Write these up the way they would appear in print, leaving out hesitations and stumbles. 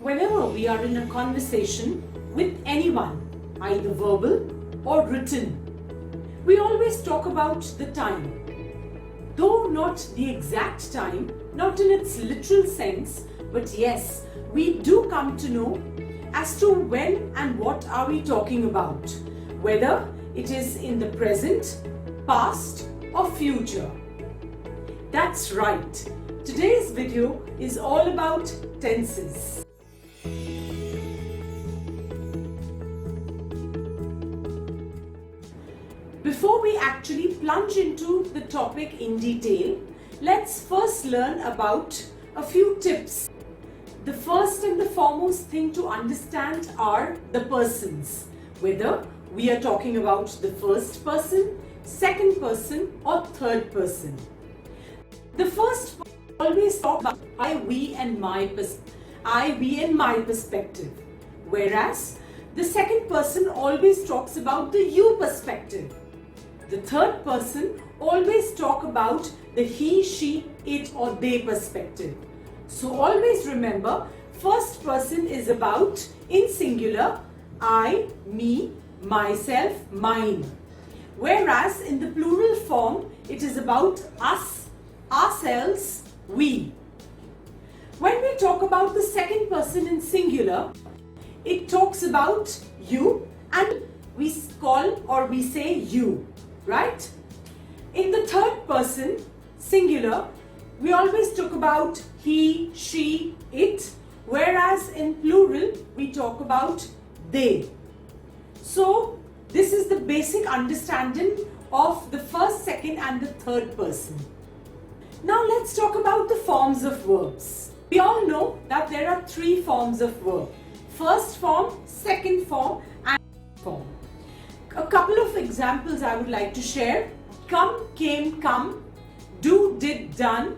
Whenever we are in a conversation with anyone, either verbal or written, we always talk about the time. Though not the exact time, not in its literal sense, but yes, we do come to know as to when and what are we talking about, whether it is in the present, past or future. That's right. Today's video is all about tenses. Before we actually plunge into the topic in detail, let's first learn about a few tips. The first and the foremost thing to understand are the persons, whether we are talking about the first person, second person or third person. The first always talk about I, we and my perspective, whereas the second person always talks about the you perspective. The third person always talk about the he, she, it or they perspective. So always remember, first person is about, in singular, I, me, myself, mine. Whereas in the plural form, it is about us, ourselves, we. When we talk about the second person in singular, it talks about you and we call or we say you, right? In the third person, singular, we always talk about he, she, it, whereas in plural, we talk about they. So, this is the basic understanding of the first, second and the third person. Now let's talk about the forms of verbs. We all know that there are three forms of verb. First form, second form and third form. A couple of examples I would like to share. Come, came, come. Do, did, done.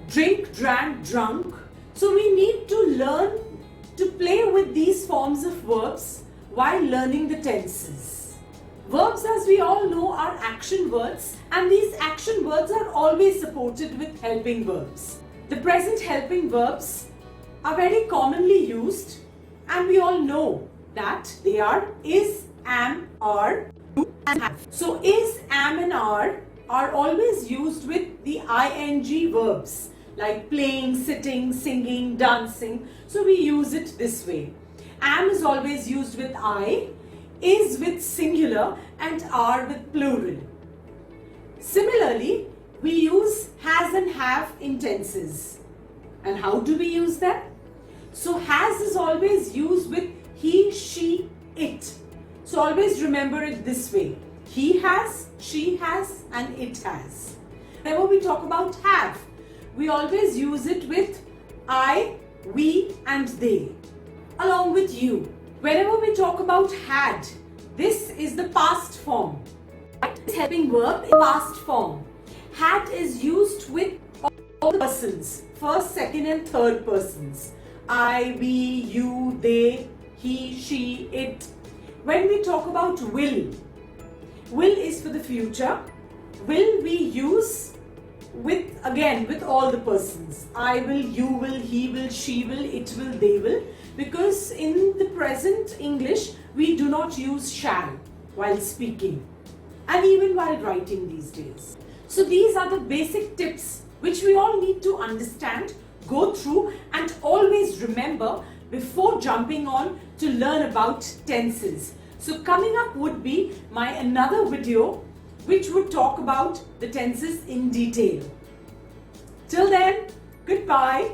Drink, drank, drunk. So we need to learn to play with these forms of verbs while learning the tenses. Verbs, as we all know, are action words, and these action words are always supported with helping verbs. The present helping verbs are very commonly used, and we all know that they are is, am, are, do and have. So is, am and are always used with the ing verbs like playing, sitting, singing, dancing. So we use it this way. Am is always used with I, is with singular and are with plural. Similarly, we use has and have in tenses. And how do we use them? So has is always used with he, she, it. So always remember it this way. He has, she has and it has. Whenever we talk about have, we always use it with I, we and they, along with you. Whenever we talk about had, this is the past form. This helping verb in past form. Had is used with all the persons, first, second and third persons. I, we, you, they, he, she, it. When we talk about will is for the future. Will we use with all the persons. I will, you will, he will, she will, it will, they will. Because in the present English, we do not use shall while speaking and even while writing these days. So these are the basic tips which we all need to understand, go through and always remember before jumping on to learn about tenses. So coming up would be my another video which would talk about the tenses in detail. Till then, goodbye.